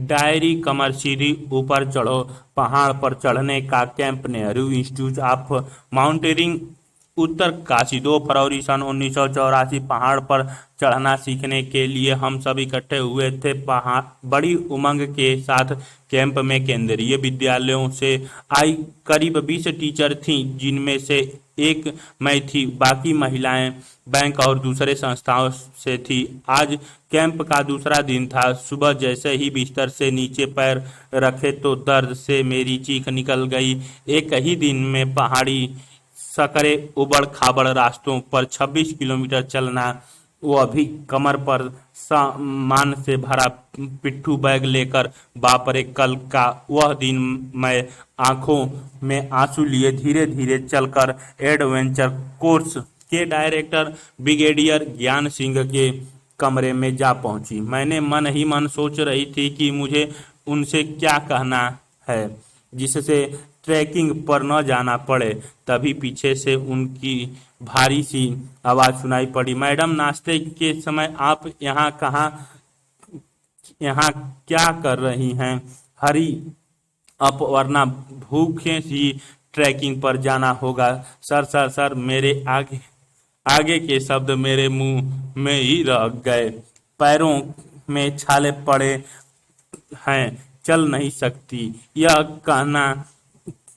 Diary कमर सीधी ऊपर चढ़ो, पहाड़ पर चढ़ने का camp, Nehru institute of mountaineering, Uttarkashi. 2 फरवरी सन 1984। पहाड़ पर चढ़ना सीखने के लिए हम सब इकट्ठे हुए थे। पहाड़ बड़ी उमंग के साथ कैंप में केंद्रीय विद्यालयों से आई करीब 20 टीचर थीं, जिनमें से एक मैं थी, बाकी महिलाएं बैंक और दूसरे संस्थाओं से थी। आज कैंप का दूसरा दिन था। सुबह जैसे ही बिस्तर से नीचे पैर रखे तो दर्द से मेरी चीख निकल गई। एक ही दिन में पहाड़ी सकरे उबड़ खाबड़ रास्तों पर 26 किलोमीटर चलना, वो भी कमर पर सामान से भरा पिट्ठू बैग लेकर। बाप रे, कल का वह दिन। मैं आंखों में आंसू लिए धीरे धीरे चलकर एडवेंचर कोर्स के डायरेक्टर ब्रिगेडियर ज्ञान सिंह के कमरे में जा पहुंची। मैंने मन ही मन सोच रही थी कि मुझे उनसे क्या कहना है जिससे ट्रैकिंग पर न जाना पड़े। तभी पीछे से उनकी भारी सी आवाज सुनाई पड़ी, मैडम, नाश्ते के समय आप यहाँ क्या कर रही हैं? हरी अप, वरना भूखे सी ट्रैकिंग पर जाना होगा। सर सर सर, मेरे आगे आगे के शब्द मेरे मुंह में ही रह गए। पैरों में छाले पड़े हैं, चल नहीं सकती।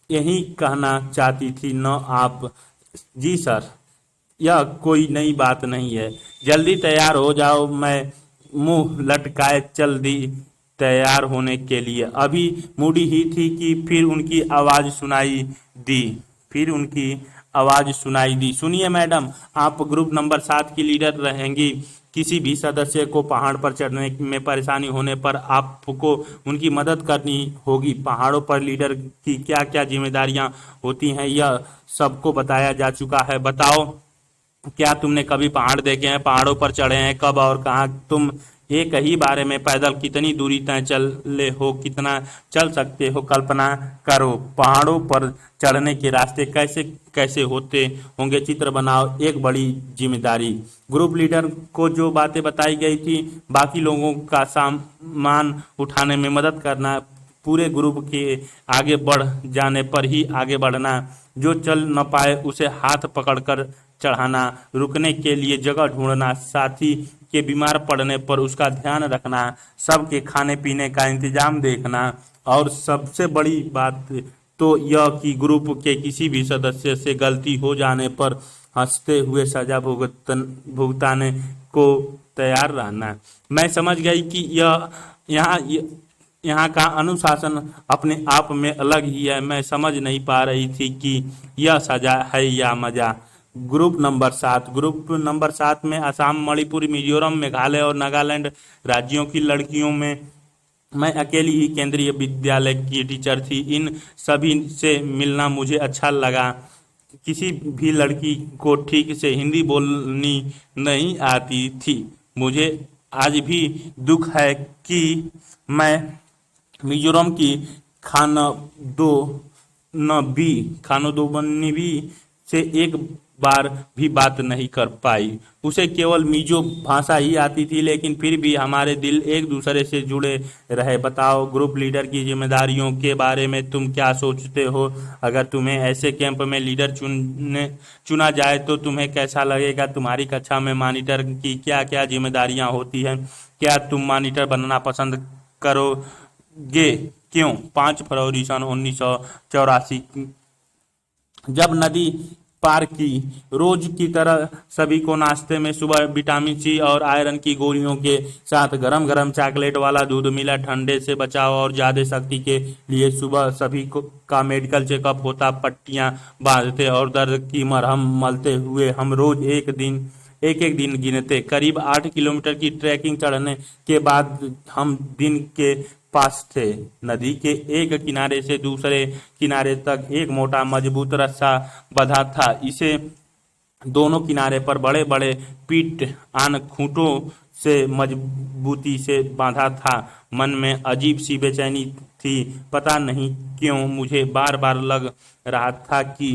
यही कहना चाहती थी न आप? जी सर, यह कोई नई बात नहीं है। जल्दी तैयार हो जाओ। मैं मुंह लटकाए चल दी तैयार होने के लिए। अभी मुड़ी ही थी कि फिर उनकी आवाज सुनाई दी, सुनिए मैडम, आप ग्रुप नंबर 7 की लीडर रहेंगी। किसी भी सदस्य को पहाड़ पर चढ़ने में परेशानी होने पर आपको उनकी मदद करनी होगी। पहाड़ों पर लीडर की क्या क्या जिम्मेदारियां होती हैं, यह सबको बताया जा चुका है। बताओ, क्या तुमने कभी पहाड़ देखे हैं? पहाड़ों पर चढ़े हैं? कब और कहाँ? तुम एक ही बारे में पैदल कितनी दूरी तय चले हो? कितना चल सकते हो? कल्पना करो, पहाड़ों पर चढ़ने के रास्ते कैसे कैसे होते होंगे, चित्र बनाओ। एक बड़ी जिम्मेदारी। ग्रुप लीडर को जो बातें बताई गई थी, बाकी लोगों का सामान उठाने में मदद करना, पूरे ग्रुप के आगे बढ़ जाने पर ही आगे बढ़ना, जो चल न पाए उसे हाथ पकड़कर चढ़ाना, रुकने के लिए जगह ढूंढना, साथी के बीमार पड़ने पर उसका ध्यान रखना, सबके खाने पीने का इंतजाम देखना, और सबसे बड़ी बात तो यह कि ग्रुप के किसी भी सदस्य से गलती हो जाने पर हंसते हुए सजा भुगताने को तैयार रहना। मैं समझ गई कि यहाँ यहाँ का अनुशासन अपने आप में अलग ही है। मैं समझ नहीं पा रही थी कि यह सजा है या मजा। ग्रुप नंबर 7 में असम, मणिपुर, मिजोरम, मेघालय और नागालैंड राज्यों की लड़कियों में मैं अकेली ही केंद्रीय विद्यालय की टीचर थी। इन सभी से मिलना मुझे अच्छा लगा। किसी भी लड़की को ठीक से हिंदी बोलनी नहीं आती थी। मुझे आज भी दुख है कि मैं मिजोरम की खानोदो खानोदोबनीबी से एक बार भी बात नहीं कर पाई। उसे केवल मिजो भाषा ही आती थी, लेकिन फिर भी हमारे दिल एक दूसरे से जुड़े रहे। बताओ, ग्रुप लीडर की जिम्मेदारियों के बारे में तुम क्या सोचते हो? अगर तुम्हें ऐसे कैंप में लीडर चुना जाए तो तुम्हें कैसा लगेगा? तुम्हारी कक्षा में मॉनिटर की क्या क्या जिम्मेदारियां होती हैं? क्या तुम मॉनिटर बनना पसंद करोगे? क्यों? 5 फरवरी सन 1984। जब नदी पार की, रोज की तरह सभी को नाश्ते में सुबह विटामिन सी और आयरन की गोलियों के साथ गरम गरम चॉकलेट वाला दूध मिला। ठंडे से बचाव और ज्यादा शक्ति के लिए सुबह सभी को का मेडिकल चेकअप होता। पट्टियां बांधते और दर्द की मरहम मलते हुए हम रोज एक एक दिन गिनते। करीब 8 किलोमीटर की ट्रैकिंग चढ़ने के बाद हम दिन के पास थे। नदी के एक किनारे से दूसरे किनारे तक एक मोटा मजबूत रस्सा बंधा था। इसे दोनों किनारे पर बड़े बड़े पीट आन खूंटों से मजबूती से बांधा था। मन में अजीब सी बेचैनी थी। पता नहीं क्यों मुझे बार बार लग रहा था कि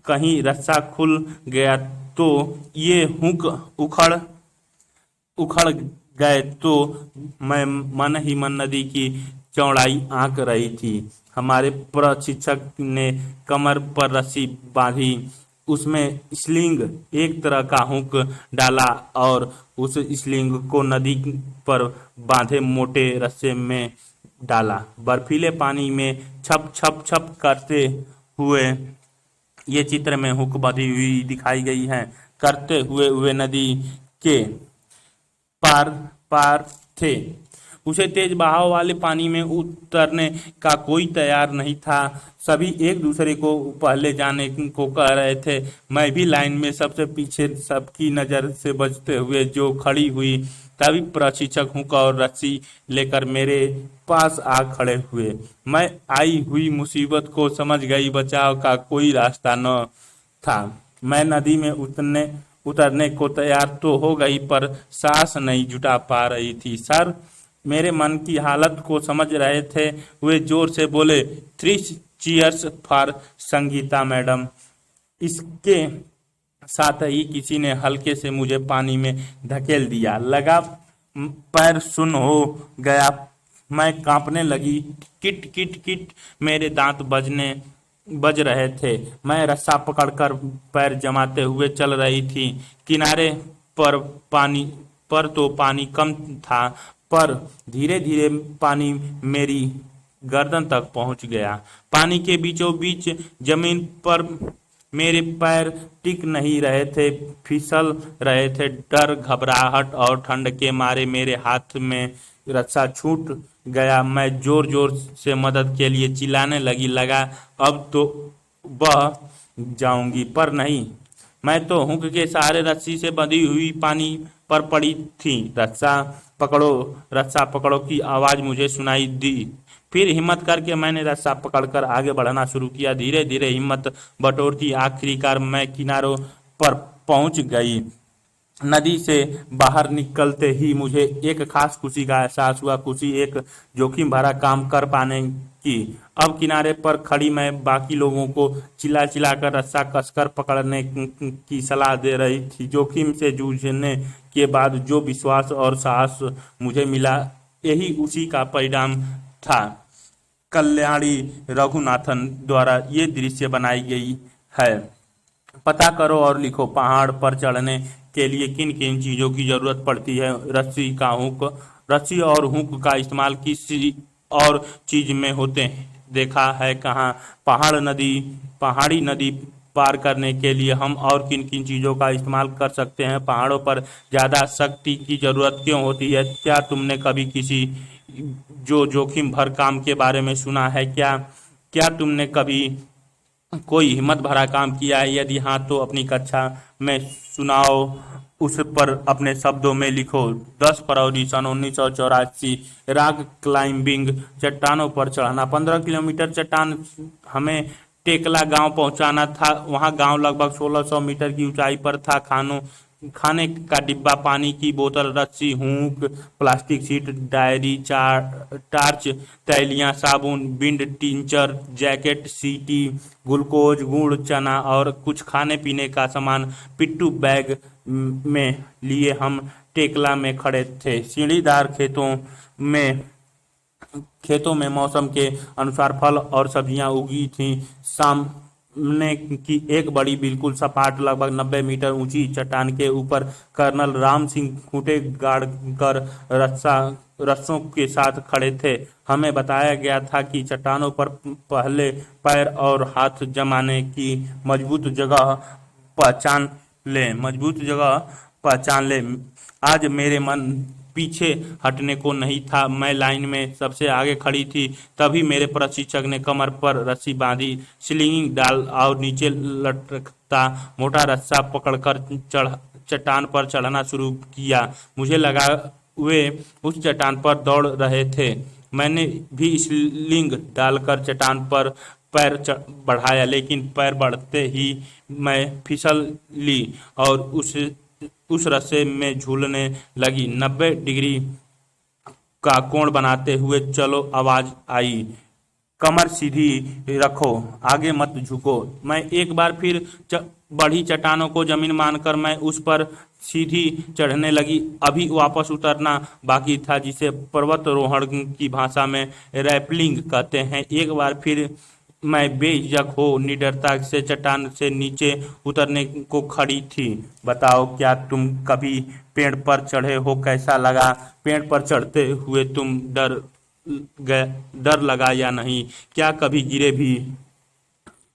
कहीं रस्सा खुल गया तो ये हुक उखड़ उखड़ गए तो मैं मन ही मन नदी की चौड़ाई आंक रही थी। हमारे प्रशिक्षक ने कमर पर रस्सी बांधी, उसमें स्लिंग एक तरह का हुक डाला और उस स्लिंग को नदी पर बांधे मोटे रस्से में डाला। बर्फीले पानी में छप छप छप करते हुए, ये चित्र में हुक बंधी हुई दिखाई गई है, करते हुए वे नदी के पार पार थे। उसे तेज बहाव वाले पानी में उतरने का कोई तैयार नहीं था। सभी एक दूसरे को पहले जाने को कह रहे थे। मैं भी लाइन में सबसे पीछे, सबकी नजर से बचते हुए जो खड़ी हुई। तभी प्रशिक्षक हुक और रस्सी लेकर मेरे पास आ खड़े हुए। मैं आई हुई मुसीबत को समझ गई। बचाव का कोई रास्ता न था। मैं नदी में उतरने को तैयार तो हो गई, पर सांस नहीं जुटा पा रही थी। सर मेरे मन की हालत को समझ रहे थे। वे जोर से बोले, 3 चीयर्स फॉर संगीता मैडम। इसके साथ ही किसी ने हल्के से मुझे पानी में धकेल दिया। लगा पैर सुन्न हो गया। मैं कांपने लगी। किट किट किट मेरे दांत बज रहे थे। मैं रस्सा पकड़कर पैर जमाते हुए चल रही थी। किनारे पर पानी पर तो पानी कम था, पर धीरे धीरे पानी मेरी गर्दन तक पहुंच गया। पानी के बीचों बीच जमीन पर मेरे पैर टिक नहीं रहे थे, फिसल रहे थे। डर, घबराहट और ठंड के मारे मेरे हाथ में रस्सा छूट गया। मैं जोर जोर से मदद के लिए चिल्लाने लगा अब तो बह जाऊंगी, पर नहीं। मैं तो हुक के सहारे रस्सी से बंधी हुई पानी पर पड़ी थी। रस्सा पकड़ो की आवाज मुझे सुनाई दी। फिर हिम्मत करके मैंने रस्सा पकड़कर आगे बढ़ना शुरू किया। धीरे धीरे हिम्मत बटोरती आखिरकार मैं किनारों पर पहुंच गई। नदी से बाहर निकलते ही मुझे एक खास खुशी का एहसास हुआ। खुशी एक जोखिम भरा काम कर पाने की। अब किनारे पर खड़ी मैं बाकी लोगों को चिल्ला चिल्ला कर रस्सा कसकर पकड़ने की सलाह दे रही थी। जोखिम से जूझने के बाद जो विश्वास और साहस मुझे मिला, यही उसी का परिणाम था। कल्याणी रघुनाथन द्वारा ये दृश्य बनाई गई है। पता करो और लिखो, पहाड़ पर चढ़ने के लिए किन किन चीजों की जरूरत पड़ती है। रस्सी और हुक का इस्तेमाल किसी और चीज में होते हैं देखा है कहाँ। पहाड़ी नदी पार करने के लिए हम और किन किन चीजों का इस्तेमाल कर सकते हैं। पहाड़ों पर ज्यादा शक्ति की जरूरत क्यों होती है। क्या तुमने कभी किसी जो जोखिम भर काम के बारे में सुना है। क्या क्या तुमने कभी कोई हिम्मत भरा काम किया है। यदि हाँ तो अपनी कक्षा में सुनाओ, उस पर अपने शब्दों में लिखो। 10 फरवरी सन 1984। रॉक क्लाइंबिंग, चट्टानों पर चढ़ना। 15 किलोमीटर चट्टान हमें टेकला गांव पहुंचाना था। वहां गांव लगभग 1600 मीटर की ऊंचाई पर था। खाने का डिब्बा, पानी की बोतल, रस्सी, hook, plastic sheet, diary, torch, तैलियां, साबुन, बिंड, टिंचर, जैकेट, सीटी, ग्लूकोज, गुड़, चना और कुछ खाने पीने का सामान पिट्ठू बैग में लिए हम टेकला में खड़े थे। सीढ़ीदार खेतों में मौसम के अनुसार फल और सब्जियां उगी थीं। सामने की एक बड़ी, बिल्कुल सपाट, लगभग 90 मीटर ऊंची चट्टान के ऊपर कर्नल राम सिंह खूंटे गाड़ कर रस्सों के साथ खड़े थे। हमें बताया गया था कि चट्टानों पर पहले पैर और हाथ जमाने की पहचान मजबूत जगह पहचान ले। आज मेरे मन पीछे हटने को नहीं था। मैं लाइन में सबसे आगे खड़ी थी। तभी मेरे प्रशिक्षक ने कमर पर रस्सी बांधी, स्लिंग डाल और नीचे लटकता मोटा रस्सा पकड़कर चट्टान पर चढ़ना शुरू किया। मुझे लगा वे उस चट्टान पर दौड़ रहे थे। मैंने भी स्लिंग डालकर चट्टान पर पैर बढ़ाया, लेकिन पैर बढ़ते ही मैं फिसल ली और उस रस्से में झूलने लगी। 90 डिग्री का कोण बनाते हुए चलो, आवाज आई। कमर सीधी रखो, आगे मत झुको। मैं एक बार फिर बढ़ी चट्टानों को जमीन मानकर मैं उस पर सीधी चढ़ने लगी। अभी वापस उतरना बाकी था, जिसे पर्वतारोहण की भाषा में रैपलिंग कहते हैं। एक बार फिर मैं बेझिझक हो निडरता से चट्टान से नीचे उतरने को खड़ी थी। बताओ, क्या तुम कभी पेड़ पर चढ़े हो? कैसा लगा? पेड़ पर चढ़ते हुए तुम डर लगा या नहीं? क्या कभी गिरे भी?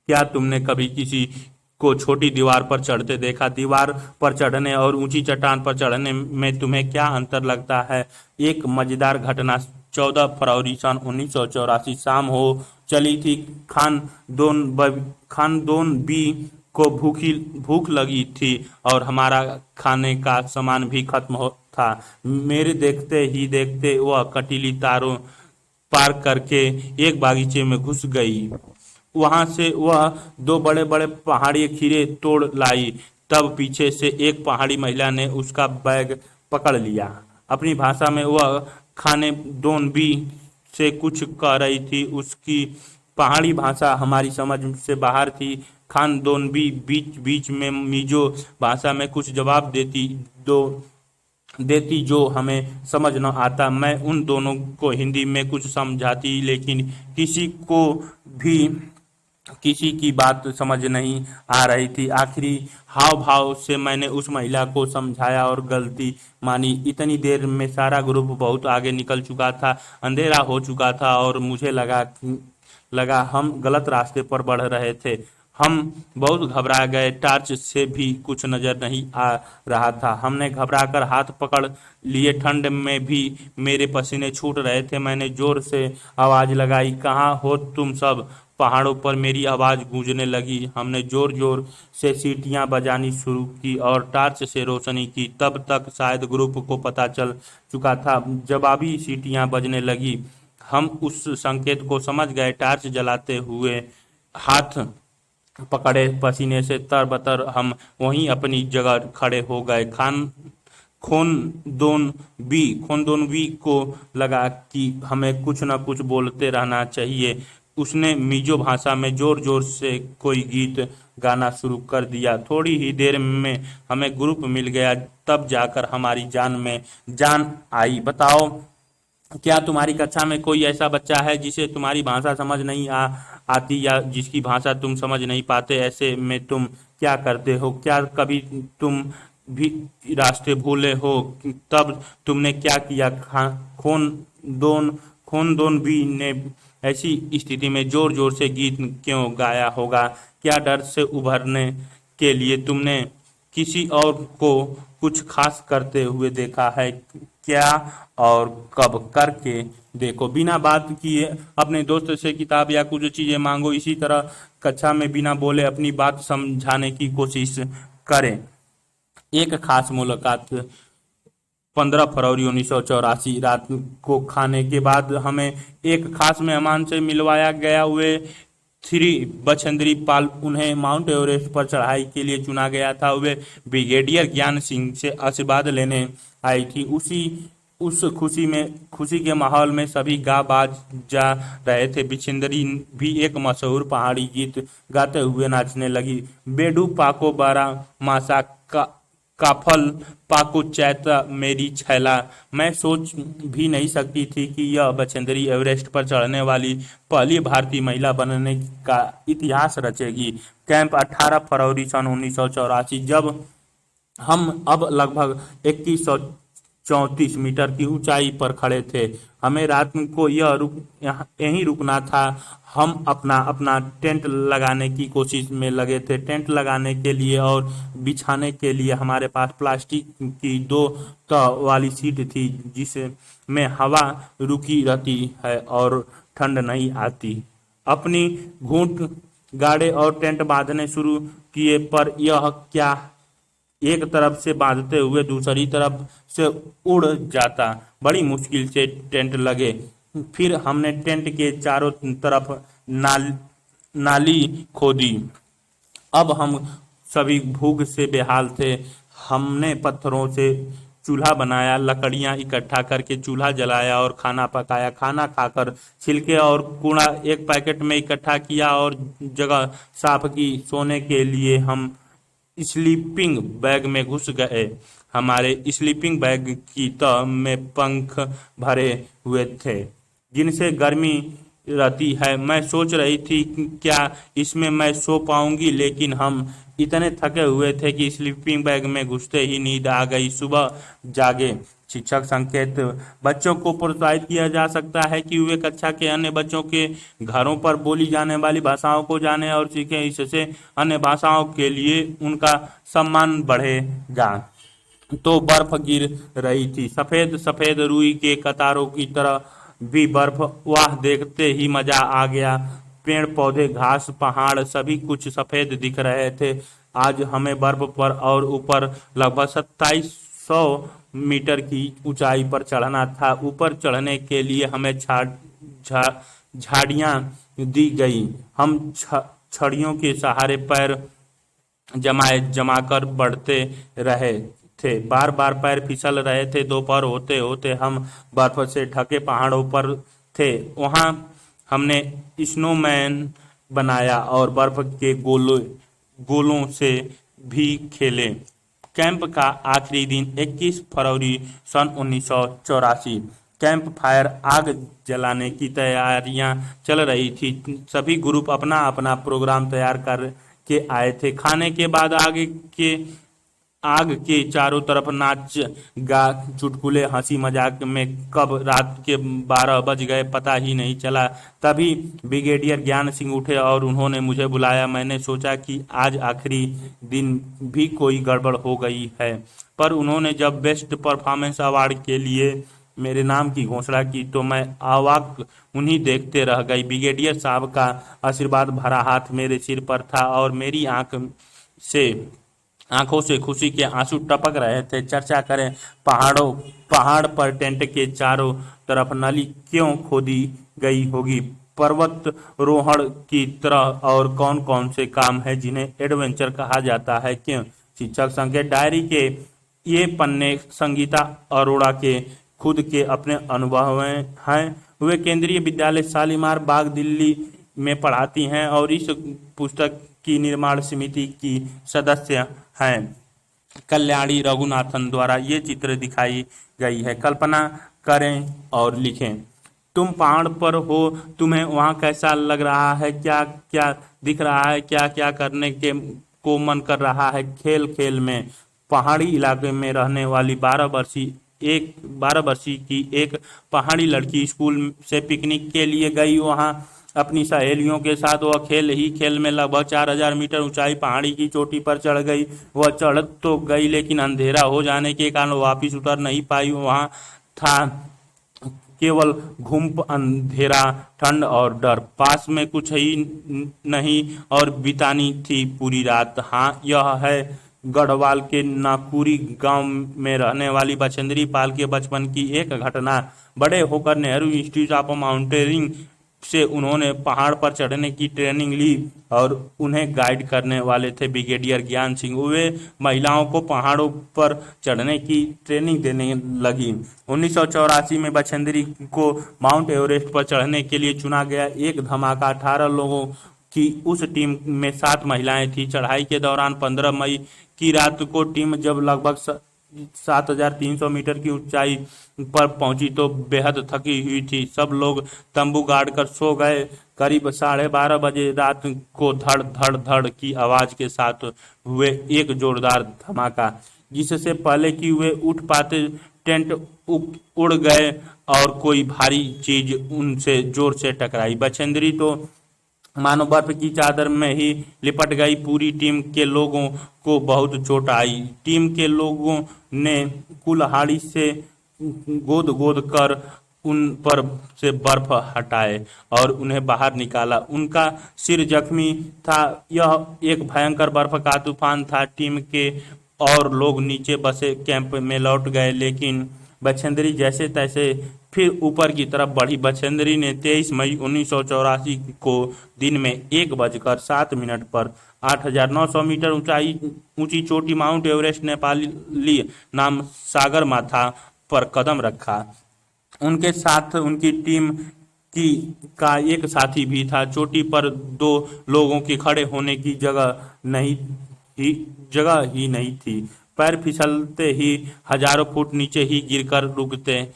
क्या तुमने कभी किसी को छोटी दीवार पर चढ़ते देखा? दीवार पर चढ़ने और ऊंची चट्टान पर चढ़ने में तुम्हें क्या अंतर लगता है? एक मजेदार घटना। 14 फरवरी सन 1984 शाम हो चली थी। खानदोन बी को भूख लगी थी और हमारा खाने का सामान भी खत्म हो था। मेरे देखते ही देखते वह कटीली तारों पार करके एक बागीचे में घुस गई। वहां से वह दो बड़े बड़े पहाड़ी खीरे तोड़ लाई। तब पीछे से एक पहाड़ी महिला ने उसका बैग पकड़ लिया। अपनी भाषा में वह खाने दोनबी से कुछ कह रही थी। उसकी पहाड़ी भाषा हमारी समझ से बाहर थी। खानदोनबी बीच बीच में मिजो भाषा में कुछ जवाब देती जो हमें समझ न आता। मैं उन दोनों को हिंदी में कुछ समझाती, लेकिन भी किसी की बात समझ नहीं आ रही थी। आखिरी हाव भाव से मैंने उस महिला को समझाया और गलती मानी। इतनी देर में सारा ग्रुप बहुत आगे निकल चुका था। अंधेरा हो चुका था और मुझे लगा हम गलत रास्ते पर बढ़ रहे थे। हम बहुत घबरा गए। टॉर्च से भी कुछ नजर नहीं आ रहा था। हमने घबराकर हाथ पकड़ लिए। ठंड में भी मेरे पसीने छूट रहे थे। मैंने जोर से आवाज लगाई, कहाँ हो तुम सब? पहाड़ों पर मेरी आवाज गूंजने लगी। हमने जोर जोर से सीटियां बजानी शुरू की और टॉर्च से रोशनी की। तब तक शायद ग्रुप को पता चल चुका था। जवाबी सीटियां बजने लगी। हम उस संकेत को समझ गए। टॉर्च जलाते हुए हाथ पकड़े पसीने से तरबतर हम वहीं अपनी जगह खड़े हो गए। खोनदोन बी को लगा कि हमें कुछ न कुछ बोलते रहना चाहिए। उसने मिजो भाषा में जोर जोर से कोई गीत गाना शुरू कर दिया। थोड़ी ही देर में हमें ग्रुप मिल गया। तब जाकर हमारी जान में जान आई। बताओ, क्या तुम्हारी कक्षा में कोई ऐसा बच्चा है जिसे तुम्हारी भाषा समझ नहीं आती, या जिसकी भाषा तुम समझ नहीं पाते? ऐसे में तुम क्या करते हो? क्या कभी तुम भी रास्ते भूले हो? तब तुमने क्या किया? खोन दोन खोनदोन बी ने ऐसी स्थिति में जोर जोर से गीत क्यों गाया होगा? क्या डर से उभरने के लिए तुमने किसी और को कुछ खास करते हुए देखा है क्या? और कब करके देखो। बिना बात किए अपने दोस्त से किताब या कुछ चीजें मांगो। इसी तरह कक्षा में बिना बोले अपनी बात समझाने की कोशिश करें। एक खास मुलाकात। 15 फरवरी 1984 रात को खाने के बाद हमें एक खास मेहमान से मिलवाया गया। वे श्री बछेंद्री पाल। उन्हें माउंट एवरेस्ट पर चढ़ाई के लिए चुना गया था। वे ब्रिगेडियर ज्ञान सिंह से आशीर्वाद लेने आई थी। उस खुशी के माहौल में सभी गा बाज जा रहे थे। बिछिंदरी भी एक मशहूर पहाड़ी गीत गाते हुए नाचने लगी। बेडू पाको बारा मासा का काफल पाको चैता मेरी छैला। मैं सोच भी नहीं सकती थी कि यह बछेंद्री एवरेस्ट पर चढ़ने वाली पहली भारतीय महिला बनने का इतिहास रचेगी। कैंप 18 फरवरी सन 1984। जब हम अब लगभग 2134 मीटर की ऊंचाई पर खड़े थे। हमें रात को यहीं रुकना था। हम अपना अपना टेंट लगाने की कोशिश में लगे थे। टेंट लगाने के लिए और बिछाने के लिए हमारे पास प्लास्टिक की 2 तह वाली सीट थी, जिसमें हवा रुकी रहती है और ठंड नहीं आती। अपनी घूंट गाड़े और टेंट बांधने शुरू किए, पर यह क्या एक तरफ से बांधते हुए दूसरी तरफ से उड़ जाता। बड़ी मुश्किल से टेंट लगे। फिर हमने टेंट के चारों तरफ नाली खोदी। अब हम सभी भूख से बेहाल थे। हमने पत्थरों से चूल्हा बनाया, लकड़ियां इकट्ठा करके चूल्हा जलाया और खाना पकाया। खाना खाकर छिलके और कूड़ा एक पैकेट में इकट्ठा किया और जगह साफ की। सोने के लिए हम स्लीपिंग बैग में घुस गए। हमारे स्लीपिंग बैग की तह में पंख भरे हुए थे जिनसे गर्मी रहती है। मैं सोच रही थी कि क्या इसमें मैं सो पाऊंगी, लेकिन हम इतने थके हुए थे कि स्लीपिंग बैग में घुसते ही नींद आ गई। सुबह जागे। शिक्षक संकेत। बच्चों को प्रोत्साहित किया जा सकता है कि वे कक्षा के अन्य बच्चों के घरों पर बोली जाने वाली भाषाओं को जानें और सीखें। इससे अन्य भाषाओं के लिए उनका सम्मान बढ़ेगा। तो बर्फ गिर रही थी, सफेद सफेद रुई के कतारों की तरह भी बर्फ। वाह, देखते ही मजा आ गया। पेड़ पौधे, घास, पहाड़ सभी कुछ सफेद दिख रहे थे। आज हमें बर्फ पर और ऊपर लगभग 2700 मीटर की ऊंचाई पर चढ़ना था। ऊपर चढ़ने के लिए हमें झाड़ियां दी गई। हम छड़ियों के सहारे पैर जमाकर बढ़ते रहे थे। बार बार पैर फिसल रहे थे। दोपहर होते होते हम बर्फ से ढके पहाड़ों पर थे। वहां हमने स्नोमैन बनाया और बर्फ के गोलों गोलों से भी खेले। कैंप का आखिरी दिन 21 फरवरी सन 1984। कैंप फायर, आग जलाने की तैयारियां चल रही थी। सभी ग्रुप अपना अपना प्रोग्राम तैयार कर के आए थे। खाने के बाद आग के चारों तरफ नाच गा, चुटकुले, हंसी मजाक में कब रात के 12 बज गए पता ही नहीं चला। तभी ब्रिगेडियर ज्ञान सिंह उठे और उन्होंने मुझे बुलाया। मैंने सोचा कि आज आखिरी दिन भी कोई गड़बड़ हो गई है, पर उन्होंने जब बेस्ट परफॉर्मेंस अवार्ड के लिए मेरे नाम की घोषणा की तो मैं अवाक उन्हीं देखते रह गई। ब्रिगेडियर साहब का आशीर्वाद भरा हाथ मेरे सिर पर था और मेरी से आंखों से खुशी के आंसू टपक रहे थे। चर्चा करें, पहाड़ पर टेंट के चारों तरफ नली क्यों खोदी गई होगी, पर्वतारोहण की तरह, और कौन कौन से काम है जिन्हें एडवेंचर कहा जाता है, क्यों। शिक्षक संकेत। डायरी के ये पन्ने संगीता अरोड़ा के खुद के अपने अनुभव हैं। वे केंद्रीय विद्यालय शालीमार बाग दिल्ली में पढ़ाती हैं और इस पुस्तक की निर्माण समिति की सदस्य हैं। कल्याणी रघुनाथन द्वारा ये चित्र दिखाई गई है। कल्पना करें और लिखें। तुम पहाड़ पर हो, तुम्हें वहां कैसा लग रहा है, क्या क्या दिख रहा है, क्या क्या करने के को मन कर रहा है। खेल खेल में पहाड़ी इलाके में रहने वाली 12 वर्षीय की एक पहाड़ी लड़की स्कूल से पिकनिक के लिए गई। वहां अपनी सहेलियों के साथ वह खेल ही खेल में लगभग 4000 मीटर ऊंचाई पहाड़ी की चोटी पर चढ़ गई। वह चढ़ तो गई, लेकिन अंधेरा हो जाने के कारण वापिस उतर नहीं पाई। वहां था केवल घुम्प, अंधेरा, ठंड और डर। पास में कुछ ही नहीं और बितानी थी पूरी रात। हाँ, यह है गढ़वाल के नाकुरी गांव में रहने वाली बछेंद्री पाल के बचपन की एक घटना। बड़े होकर नेहरू इंस्टीट्यूट ऑफ माउंटेनियरिंग से उन्होंने पहाड़ पर चढ़ने की ट्रेनिंग ली और उन्हें गाइड करने वाले थे ब्रिगेडियर ज्ञान सिंह। वे महिलाओं को पहाड़ों पर चढ़ने की ट्रेनिंग देने लगी। 1984 में बछेंद्री को माउंट एवरेस्ट पर चढ़ने के लिए चुना गया। एक धमाका, 18 लोगों की उस टीम में 7 महिलाएं थीं। चढ़ाई के दौरान 15 मई की रात को टीम जब लगभग 7300 मीटर की ऊंचाई पर पहुंची तो बेहद थकी हुई थी। सब लोग तंबू गाड़ कर सो गए। करीब 12:30 बजे रात को धड़ धड़ धड़ की आवाज के साथ हुए एक जोरदार धमाका, जिससे पहले कि वे उठ पाते टेंट उड़ गए और कोई भारी चीज उनसे जोर से टकराई। बछेंद्री तो मानो बर्फ की चादर में ही लिपट गई। पूरी टीम के लोगों को बहुत चोट आई। टीम के लोगों ने कुल्हाड़ी से गोद गोद कर उन पर से बर्फ हटाए और उन्हें बाहर निकाला। उनका सिर जख्मी था। यह एक भयंकर बर्फ का तूफान था। टीम के और लोग नीचे बसे कैंप में लौट गए, लेकिन बछेंद्री जैसे तैसे फिर ऊपर की तरफ बढ़ी। बछेंद्री ने 23 मई 1984 को दिन में 1:07 पर 8900 मीटर ऊंची चोटी माउंट एवरेस्ट नेपाली नाम सागर माथा पर कदम रखा। उनके साथ उनकी टीम का एक साथी भी था। चोटी पर 2 लोगों के खड़े होने की जगह नहीं ही जगह ही नहीं थी। पैर फिसलते ही हजारों फुट नीचे ही गिरकर रुकते।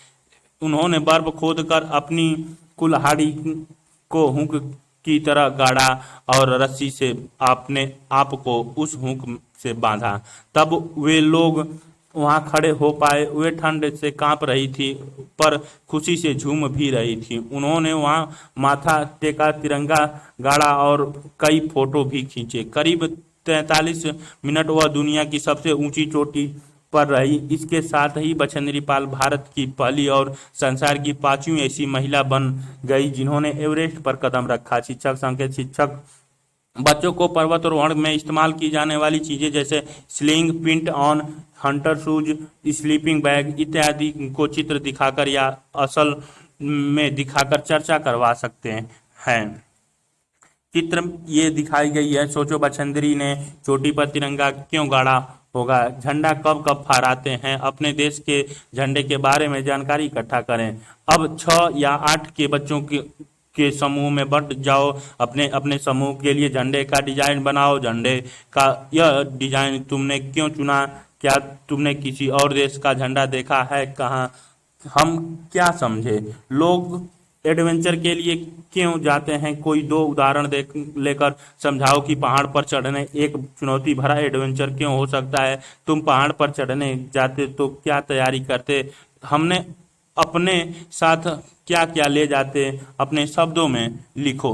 उन्होंने बर्फ खोदकर अपनी कुल्हाड़ी को हुक की तरह गाड़ा और रस्सी से अपने आप को उस हुक से बांधा। तब वे लोग वहां खड़े हो पाए। वे ठंड से कांप रही थी पर खुशी से झूम भी रही थी। उन्होंने वहां माथा टेका, तिरंगा गाड़ा और कई फोटो भी खींचे। करीब 43 मिनट वह दुनिया की सबसे ऊंची चोटी पर रही। इसके साथ ही बछेंद्री पाल भारत की पहली और संसार की पांचवी ऐसी महिला बन गई जिन्होंने एवरेस्ट पर कदम रखा। शिक्षक संघ के शिक्षक बच्चों को पर्वतारोहण में इस्तेमाल की जाने वाली चीजें जैसे sling, piton, hunter shoes, sleeping bag इत्यादि को चित्र दिखाकर या असल में दिखाकर चर्चा करवा सकते हैं। चित्र ये दिखाई गई है। सोचो बछेंद्री ने चोटी पर तिरंगा क्यों गाड़ा होगा, झंडा कब कब फहराते हैं, अपने देश के झंडे के बारे में जानकारी इकट्ठा करें। अब 6 या 8 के बच्चों के समूह में बंट जाओ। अपने अपने समूह के लिए झंडे का डिजाइन बनाओ। झंडे का यह डिजाइन तुमने क्यों चुना? क्या तुमने किसी और देश का झंडा देखा है? कहाँ? हम क्या समझे? लोग एडवेंचर के लिए क्यों जाते हैं? कोई 2 उदाहरण देख लेकर समझाओ कि पहाड़ पर चढ़ने एक चुनौती भरा एडवेंचर क्यों हो सकता है। तुम पहाड़ पर चढ़ने जाते तो क्या तैयारी करते? हमने अपने साथ क्या क्या ले जाते? अपने शब्दों में लिखो।